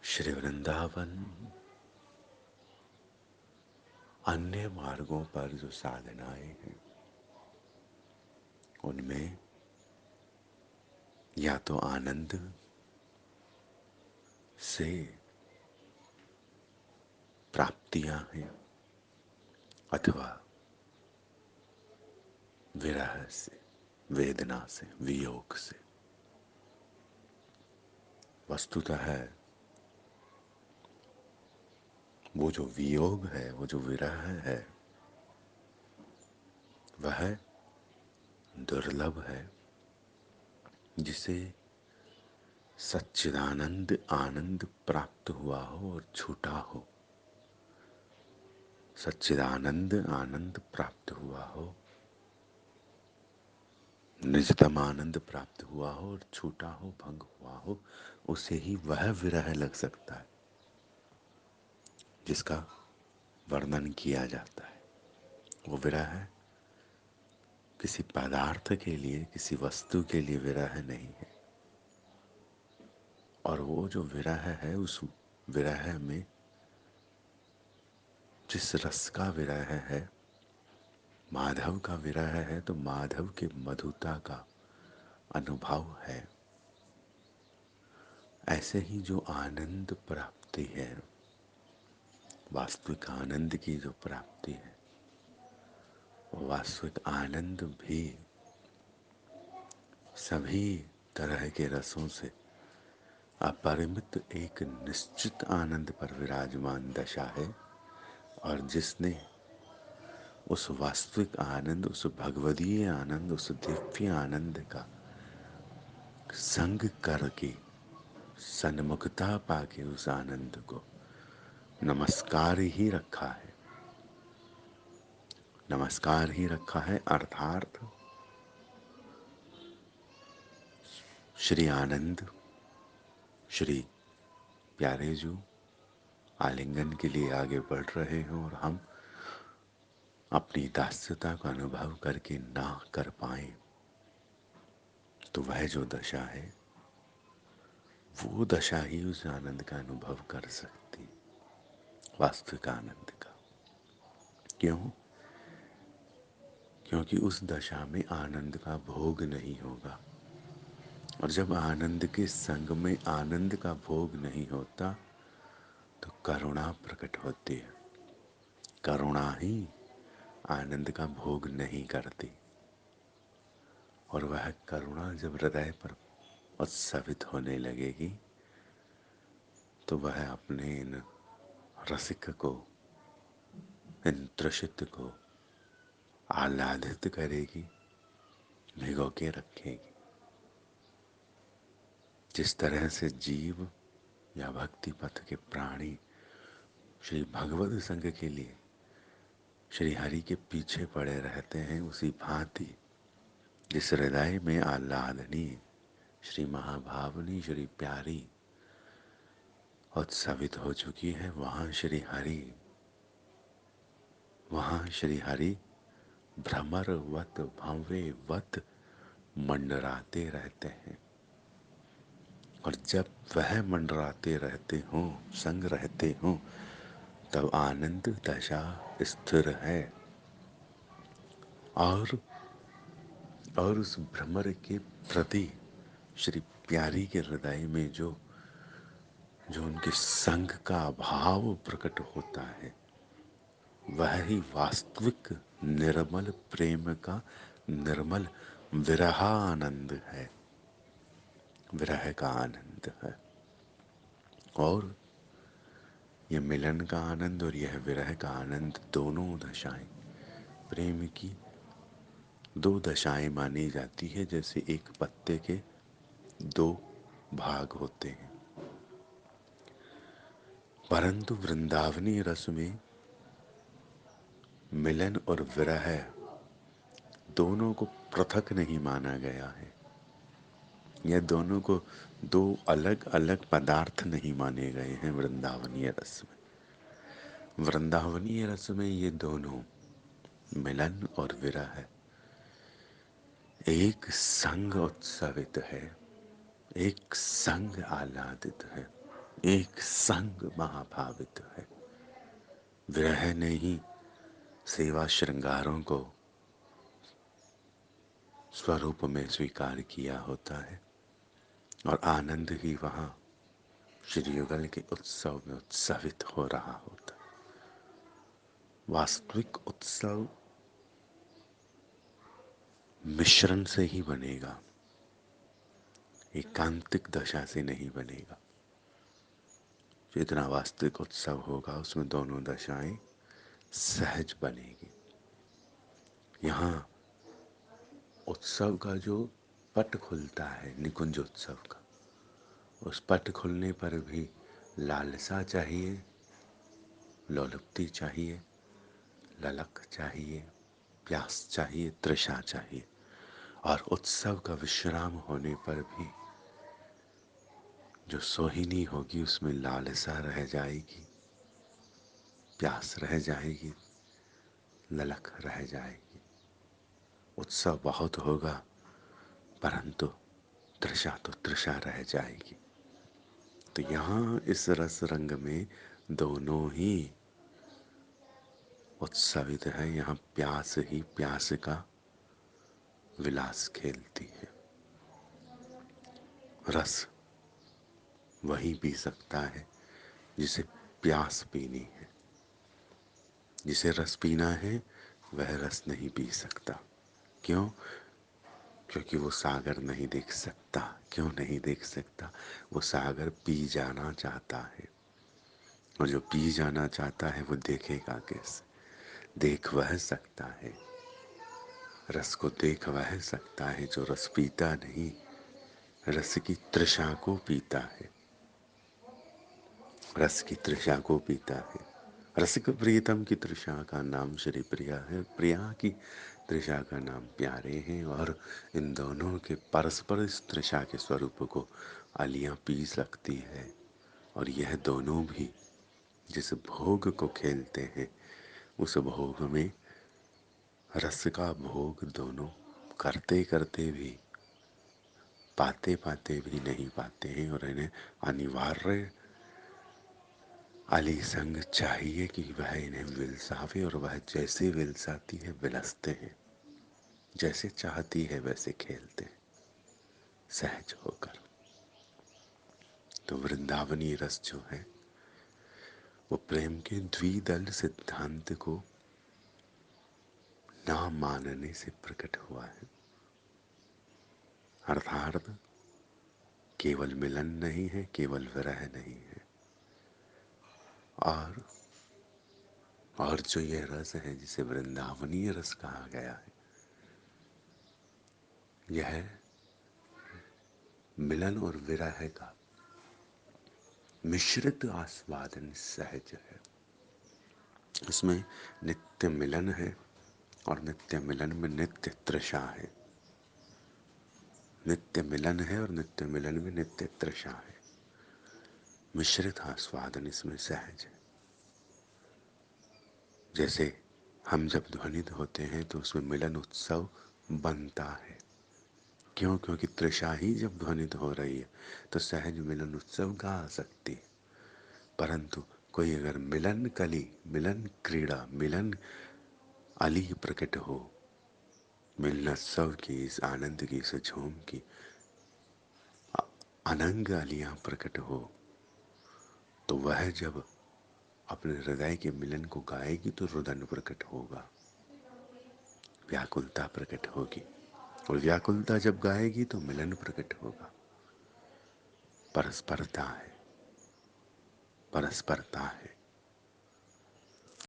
श्री वृंदावन अन्य मार्गों पर जो साधनाएं हैं उनमें या तो आनंद से प्राप्तियां हैं अथवा विरह से, वेदना से, वियोग से। वस्तुतः है वो जो वियोग है, वो जो विरह है, वह दुर्लभ है जिसे सच्चिदानंद आनंद प्राप्त हुआ हो और छूटा हो। सच्चिदानंद आनंद प्राप्त हुआ हो, निजतम आनंद प्राप्त हुआ हो और छूटा हो, भंग हुआ हो, उसे ही वह विरह लग सकता है जिसका वर्णन किया जाता है। वो विरह है किसी पदार्थ के लिए, किसी वस्तु के लिए विरह नहीं है। और वो जो विरह है, उस विरह में जिस रस का विरह है, माधव का विरह है, तो माधव के मधुता का अनुभव है। ऐसे ही जो आनंद प्राप्ति है, वास्तविक आनंद की जो प्राप्ति है, वो वास्तविक आनंद भी सभी तरह के रसों से अपरिमित एक निश्चित आनंद पर विराजमान दशा है। और जिसने उस वास्तविक आनंद, उस भगवदीय आनंद, उस दिव्य आनंद का संग करके, सन्मुखता पाके उस आनंद को नमस्कार ही रखा है, नमस्कार ही रखा है, अर्थात श्री आनंद, श्री प्यारे जो आलिंगन के लिए आगे बढ़ रहे हों और हम अपनी दास्यता का अनुभव करके ना कर पाए, तो वह जो दशा है, वो दशा ही उस आनंद का अनुभव कर सकती, वास्तविक आनंद का। क्यों? क्योंकि उस दशा में आनंद का भोग नहीं होगा। और जब आनंद के संग में आनंद का भोग नहीं होता तो करुणा प्रकट होती है। करुणा ही आनंद का भोग नहीं करती। और वह करुणा जब हृदय पर उत्सवित होने लगेगी तो वह अपने इन रसिक को, इन तृषित को आह्लादित करेगी, भिगो के रखेगी। जिस तरह से जीव या भक्ति पथ के प्राणी श्री भगवत संग के लिए श्री हरि के पीछे पड़े रहते हैं, उसी भांति जिस हृदय में आह्लादनी श्री महाभावनी, श्री प्यारी उत्सवित हो चुकी है, वहाँ श्री हरि भ्रमरवत भंवेवत मंडराते रहते हैं। और जब वह मंडराते रहते हों, संग रहते हों, तब आनंद दशा स्थिर है। और उस भ्रमर के प्रति श्री प्यारी के हृदय में जो उनके संग का भाव प्रकट होता है, वह ही वास्तविक निर्मल प्रेम का निर्मल विरह आनंद है, विरह का आनंद है। और यह मिलन का आनंद और यह विरह का आनंद, दोनों दशाएं प्रेम की दो दशाएं मानी जाती है। जैसे एक पत्ते के दो भाग होते हैं, परंतु वृंदावनी रस में मिलन और विरह दोनों को पृथक नहीं माना गया है। यह दोनों को दो अलग अलग पदार्थ नहीं माने गए हैं। वृंदावनीय रस में, वृंदावनीय रस में ये दोनों मिलन और विरह एक संग उत्सवित है, एक संग आह्लादित है। एक संग महाभावित है। विरह ने ही सेवा श्रृंगारों को स्वरूप में स्वीकार किया होता है और आनंद ही वहाँ श्री युगल के उत्सव में उत्सवित हो रहा होता है। वास्तविक उत्सव मिश्रण से ही बनेगा, एकांतिक दशा से नहीं बनेगा। जितना वास्तविक उत्सव होगा उसमें दोनों दशाएं सहज बनेगी। यहाँ उत्सव का जो पट खुलता है, निकुंज उत्सव का, उस पट खुलने पर भी लालसा चाहिए, लोलुप्ति चाहिए, ललक चाहिए, प्यास चाहिए, तृषा चाहिए। और उत्सव का विश्राम होने पर भी जो सोहिनी होगी उसमें लालसा रह जाएगी, प्यास रह जाएगी, ललक रह जाएगी। उत्सव बहुत होगा परंतु तृषा तो तृषा रह जाएगी। तो यहाँ इस रस रंग में दोनों ही उत्सवित है। यहाँ प्यास ही प्यास का विलास खेलती है। रस वही पी सकता है जिसे प्यास पीनी है। जिसे रस पीना है वह रस नहीं पी सकता। क्यों? क्योंकि वो सागर नहीं देख सकता। क्यों नहीं देख सकता? वो सागर पी जाना चाहता है, और जो पी जाना चाहता है वो देखेगा कैसे? देख वह सकता है, रस को देख वह सकता है जो रस पीता नहीं, रस की तृषा को पीता है। रस की तृषा को पीता है। रसिक प्रियतम की तृषा का नाम श्री प्रिया है, प्रिया की तृषा का नाम प्यारे हैं। और इन दोनों के परस्पर इस तृषा के स्वरूप को अलियां पी सकती है। और यह दोनों भी जिस भोग को खेलते हैं उस भोग में रस का भोग दोनों करते करते भी, पाते पाते भी नहीं पाते हैं। और इन्हें अनिवार्य अली संग चाहिए कि वह इन्हें विलसावे, और वह जैसे विलसाती है विलसते हैं, जैसे चाहती है वैसे खेलते हैं सहज होकर। तो वृंदावनी रस जो है वो प्रेम के द्विदल सिद्धांत को ना मानने से प्रकट हुआ है। अर्थात केवल मिलन नहीं है, केवल विरह नहीं है, और जो यह रस है जिसे वृंदावनीय रस कहा गया है, यह मिलन और विरह का मिश्रित आस्वादन सहज है। इसमें नित्य मिलन है और नित्य मिलन में नित्य तृषा है। नित्य मिलन है और नित्य मिलन में नित्य तृषा है। मिश्रित आस्वादन इसमें सहज है। जैसे हम जब ध्वनित होते हैं तो उसमें मिलन उत्सव बनता है। क्यों? क्योंकि तृषा ही जब ध्वनित हो रही है तो सहज मिलन उत्सव गा सकती है। परंतु कोई अगर मिलन कली, मिलन क्रीड़ा, मिलन अली प्रकट हो, मिलनोत्सव की, इस आनंद की, इस झूम की अनंग अलियां प्रकट हो, तो वह जब अपने हृदय के मिलन को गाएगी तो रुदन प्रकट होगा, व्याकुलता प्रकट होगी। और व्याकुलता जब गाएगी तो मिलन प्रकट होगा। परस्परता है, परस्परता है।